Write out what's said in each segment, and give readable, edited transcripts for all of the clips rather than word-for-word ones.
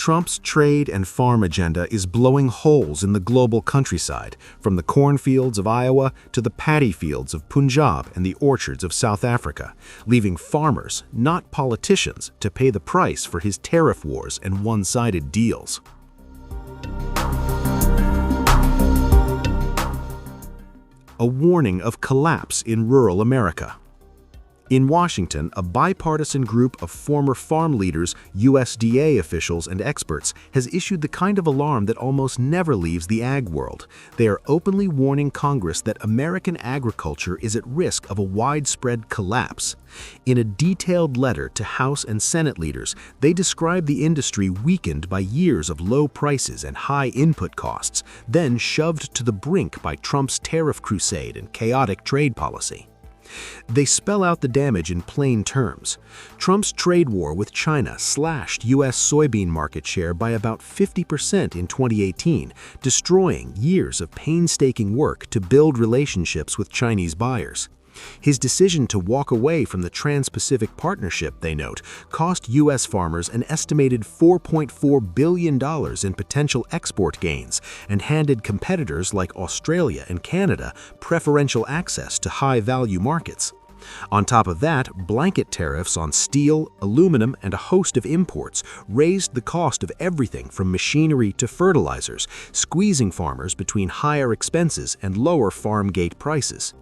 Trump's trade and farm agenda is blowing holes in the global countryside, from the cornfields of Iowa to the paddy fields of Punjab and the orchards of South Africa, leaving farmers, not politicians, to pay the price for his tariff wars and one-sided deals. A warning of collapse in rural America. In Washington, a bipartisan group of former farm leaders, USDA officials, and experts has issued the kind of alarm that almost never leaves the ag world. They are openly warning Congress that American agriculture is at risk of a widespread collapse. In a detailed letter to House and Senate leaders, they describe the industry weakened by years of low prices and high input costs, then shoved to the brink by Trump's tariff crusade and chaotic trade policy. They spell out the damage in plain terms. Trump's trade war with China slashed U.S. soybean market share by about 50% in 2018, destroying years of painstaking work to build relationships with Chinese buyers. His decision to walk away from the Trans-Pacific Partnership, they note, cost U.S. farmers an estimated $4.4 billion in potential export gains and handed competitors like Australia and Canada preferential access to high-value markets. On top of that, blanket tariffs on steel, aluminum, and a host of imports raised the cost of everything from machinery to fertilizers, squeezing farmers between higher expenses and lower farm gate prices.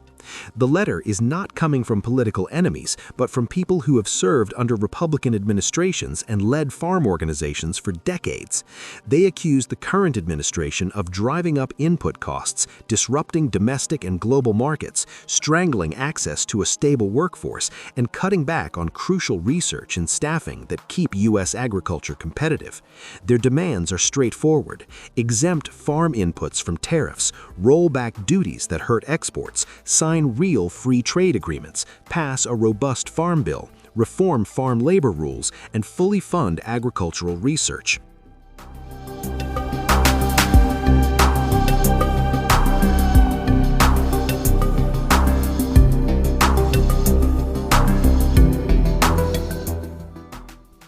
The letter is not coming from political enemies, but from people who have served under Republican administrations and led farm organizations for decades. They accuse the current administration of driving up input costs, disrupting domestic and global markets, strangling access to a stable workforce, and cutting back on crucial research and staffing that keep U.S. agriculture competitive. Their demands are straightforward: exempt farm inputs from tariffs, roll back duties that hurt exports, sign real free trade agreements, pass a robust farm bill, reform farm labor rules, and fully fund agricultural research.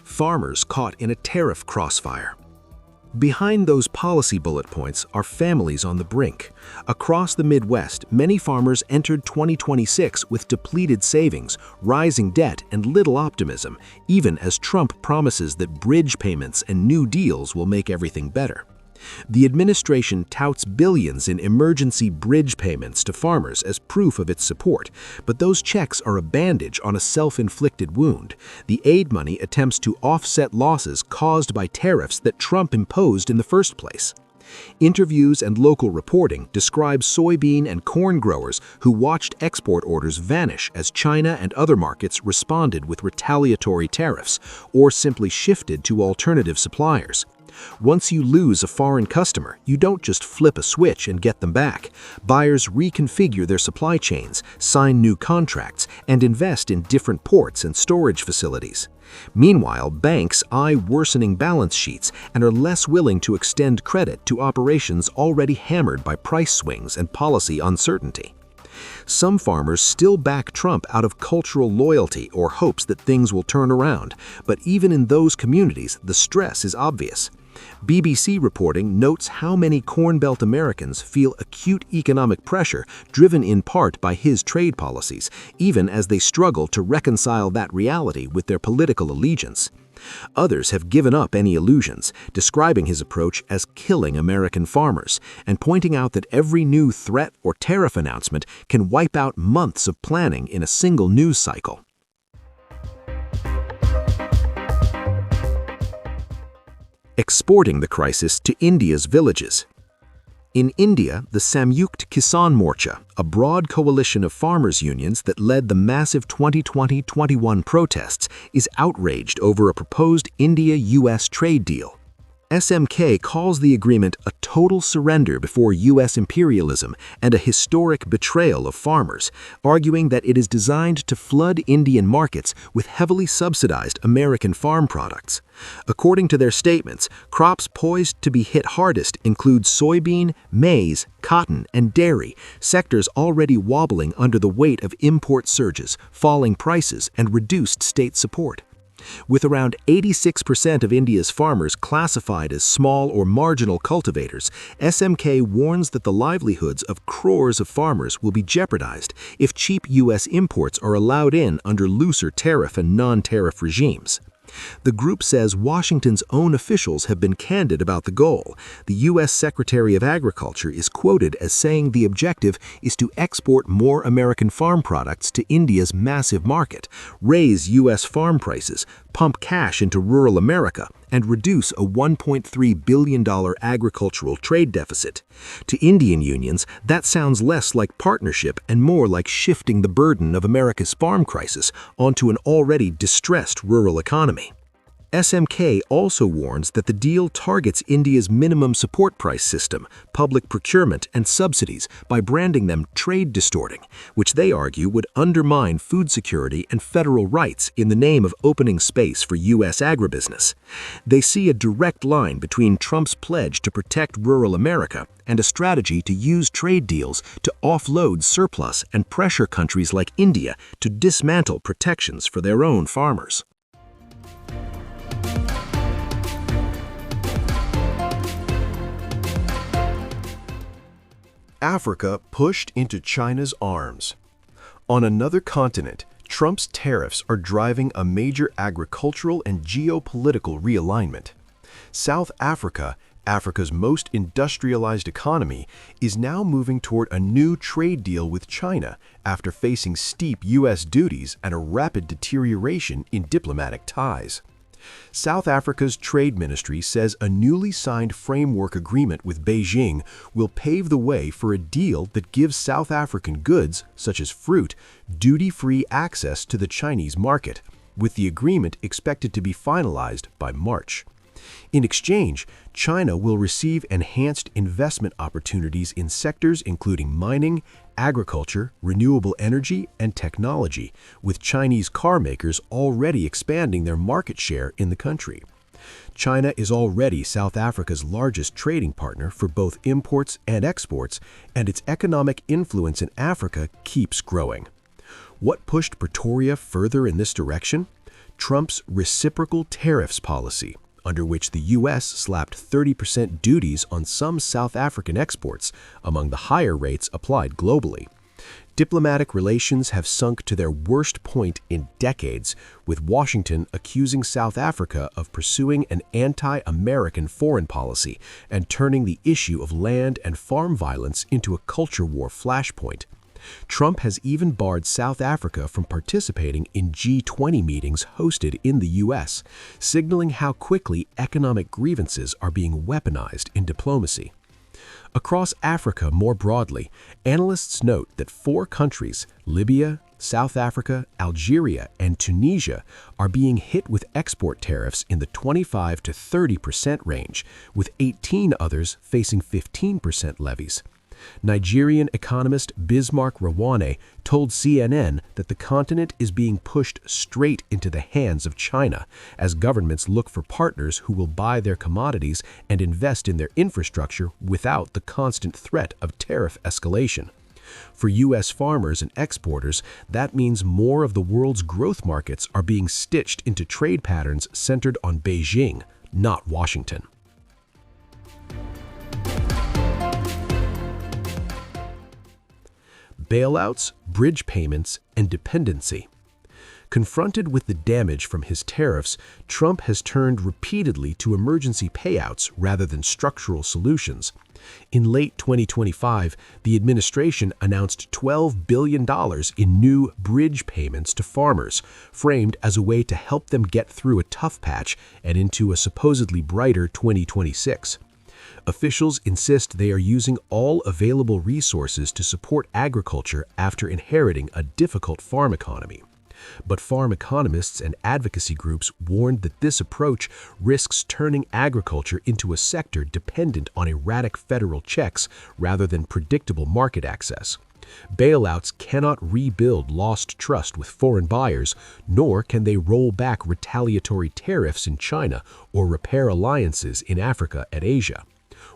Farmers caught in a tariff crossfire. Behind those policy bullet points are families on the brink. Across the Midwest, many farmers entered 2026 with depleted savings, rising debt, and little optimism, even as Trump promises that bridge payments and new deals will make everything better. The administration touts billions in emergency bridge payments to farmers as proof of its support, but those checks are a bandage on a self-inflicted wound. The aid money attempts to offset losses caused by tariffs that Trump imposed in the first place. Interviews and local reporting describe soybean and corn growers who watched export orders vanish as China and other markets responded with retaliatory tariffs or simply shifted to alternative suppliers. Once you lose a foreign customer, you don't just flip a switch and get them back. Buyers reconfigure their supply chains, sign new contracts, and invest in different ports and storage facilities. Meanwhile, banks eye worsening balance sheets and are less willing to extend credit to operations already hammered by price swings and policy uncertainty. Some farmers still back Trump out of cultural loyalty or hopes that things will turn around, but even in those communities, the stress is obvious. BBC reporting notes how many Corn Belt Americans feel acute economic pressure driven in part by his trade policies, even as they struggle to reconcile that reality with their political allegiance. Others have given up any illusions, describing his approach as killing American farmers, and pointing out that every new threat or tariff announcement can wipe out months of planning in a single news cycle. Exporting the crisis to India's villages. In India, the Samyukt Kisan Morcha, a broad coalition of farmers' unions that led the massive 2020-21 protests, is outraged over a proposed India-US trade deal. SMK calls the agreement a total surrender before U.S. imperialism and a historic betrayal of farmers, arguing that it is designed to flood Indian markets with heavily subsidized American farm products. According to their statements, crops poised to be hit hardest include soybean, maize, cotton, and dairy, sectors already wobbling under the weight of import surges, falling prices, and reduced state support. With around 86% of India's farmers classified as small or marginal cultivators, SMK warns that the livelihoods of crores of farmers will be jeopardized if cheap U.S. imports are allowed in under looser tariff and non-tariff regimes. The group says Washington's own officials have been candid about the goal. The U.S. Secretary of Agriculture is quoted as saying the objective is to export more American farm products to India's massive market, raise U.S. farm prices, pump cash into rural America, and reduce a $1.3 billion agricultural trade deficit. To Indian unions, that sounds less like partnership and more like shifting the burden of America's farm crisis onto an already distressed rural economy. SMK also warns that the deal targets India's minimum support price system, public procurement, and subsidies by branding them trade distorting, which they argue would undermine food security and federal rights in the name of opening space for U.S. agribusiness. They see a direct line between Trump's pledge to protect rural America and a strategy to use trade deals to offload surplus and pressure countries like India to dismantle protections for their own farmers. Africa pushed into China's arms. On another continent, Trump's tariffs are driving a major agricultural and geopolitical realignment. South Africa, Africa's most industrialized economy, is now moving toward a new trade deal with China after facing steep U.S. duties and a rapid deterioration in diplomatic ties. South Africa's trade ministry says a newly signed framework agreement with Beijing will pave the way for a deal that gives South African goods, such as fruit, duty-free access to the Chinese market, with the agreement expected to be finalized by March. In exchange, China will receive enhanced investment opportunities in sectors including mining, agriculture, renewable energy, and technology, with Chinese car makers already expanding their market share in the country. China is already South Africa's largest trading partner for both imports and exports, and its economic influence in Africa keeps growing. What pushed Pretoria further in this direction? Trump's reciprocal tariffs policy, under which the U.S. slapped 30% duties on some South African exports, among the higher rates applied globally. Diplomatic relations have sunk to their worst point in decades, with Washington accusing South Africa of pursuing an anti-American foreign policy and turning the issue of land and farm violence into a culture war flashpoint. Trump has even barred South Africa from participating in G20 meetings hosted in the U.S., signaling how quickly economic grievances are being weaponized in diplomacy. Across Africa more broadly, analysts note that 4 countries, Libya, South Africa, Algeria, and Tunisia, are being hit with export tariffs in the 25 to 30% range, with 18 others facing 15% levies. Nigerian economist Bismarck Rawane told CNN that the continent is being pushed straight into the hands of China as governments look for partners who will buy their commodities and invest in their infrastructure without the constant threat of tariff escalation. For U.S. farmers and exporters, that means more of the world's growth markets are being stitched into trade patterns centered on Beijing, not Washington. Bailouts, bridge payments, and dependency. Confronted with the damage from his tariffs, Trump has turned repeatedly to emergency payouts rather than structural solutions. In late 2025, the administration announced $12 billion in new bridge payments to farmers, framed as a way to help them get through a tough patch and into a supposedly brighter 2026. Officials insist they are using all available resources to support agriculture after inheriting a difficult farm economy. But farm economists and advocacy groups warned that this approach risks turning agriculture into a sector dependent on erratic federal checks rather than predictable market access. Bailouts cannot rebuild lost trust with foreign buyers, nor can they roll back retaliatory tariffs in China or repair alliances in Africa and Asia.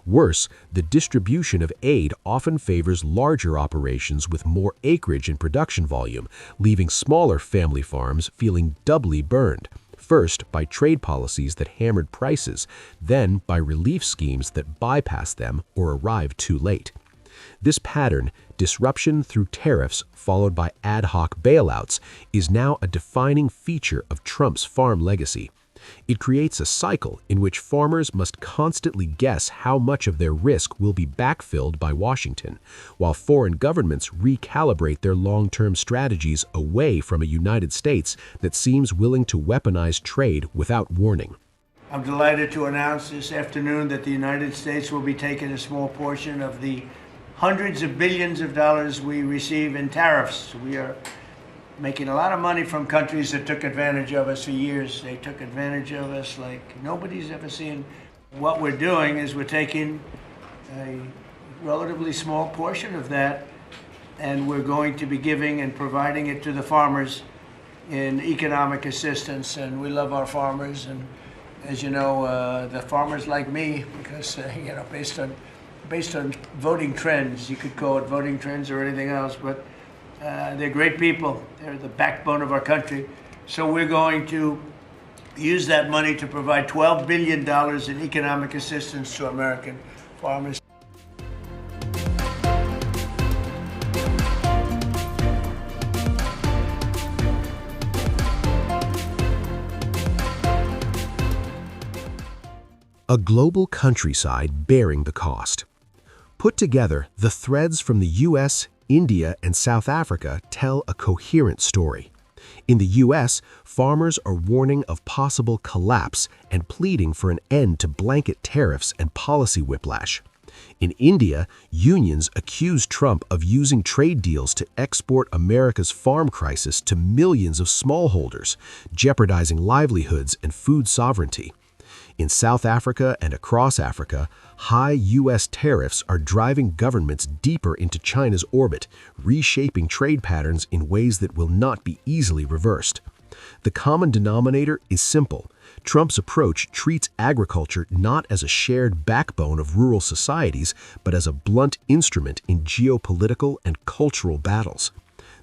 Worse, the distribution of aid often favors larger operations with more acreage and production volume, leaving smaller family farms feeling doubly burned. first by trade policies that hammered prices, then by relief schemes that bypassed them or arrived too late. This pattern, disruption through tariffs followed by ad hoc bailouts, is now a defining feature of Trump's farm legacy. It creates a cycle in which farmers must constantly guess how much of their risk will be backfilled by Washington, while foreign governments recalibrate their long-term strategies away from a United States that seems willing to weaponize trade without warning. I'm delighted to announce this afternoon that the United States will be taking a small portion of the hundreds of billions of dollars we receive in tariffs. We are making a lot of money from countries that took advantage of us for years. They took advantage of us like nobody's ever seen. What we're doing is we're taking a relatively small portion of that, and we're going to be giving and providing it to the farmers in economic assistance. And we love our farmers, and as you know, the farmers like me because based on voting trends, you could call it voting trends or anything else, but they're great people. They're the backbone of our country. So we're going to use that money to provide $12 billion in economic assistance to American farmers. A global countryside bearing the cost. Put together, the threads from the U.S., India, and South Africa tell a coherent story. In the U.S., farmers are warning of possible collapse and pleading for an end to blanket tariffs and policy whiplash. In India, unions accuse Trump of using trade deals to export America's farm crisis to millions of smallholders, jeopardizing livelihoods and food sovereignty. In South Africa and across Africa, high U.S. tariffs are driving governments deeper into China's orbit, reshaping trade patterns in ways that will not be easily reversed. The common denominator is simple. Trump's approach treats agriculture not as a shared backbone of rural societies, but as a blunt instrument in geopolitical and cultural battles.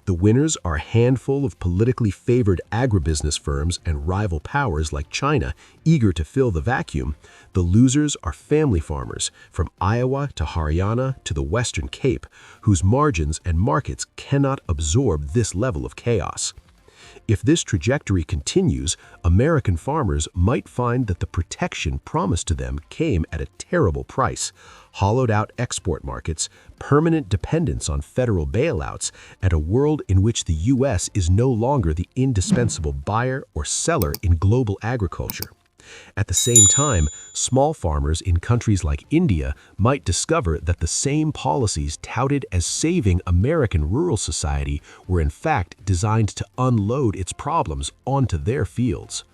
The winners are a handful of politically favored agribusiness firms and rival powers like China, eager to fill the vacuum. The losers are family farmers, from Iowa to Haryana to the Western Cape, whose margins and markets cannot absorb this level of chaos. If this trajectory continues, American farmers might find that the protection promised to them came at a terrible price: hollowed-out export markets, permanent dependence on federal bailouts, and a world in which the U.S. is no longer the indispensable buyer or seller in global agriculture. At the same time, small farmers in countries like India might discover that the same policies touted as saving American rural society were in fact designed to unload its problems onto their fields.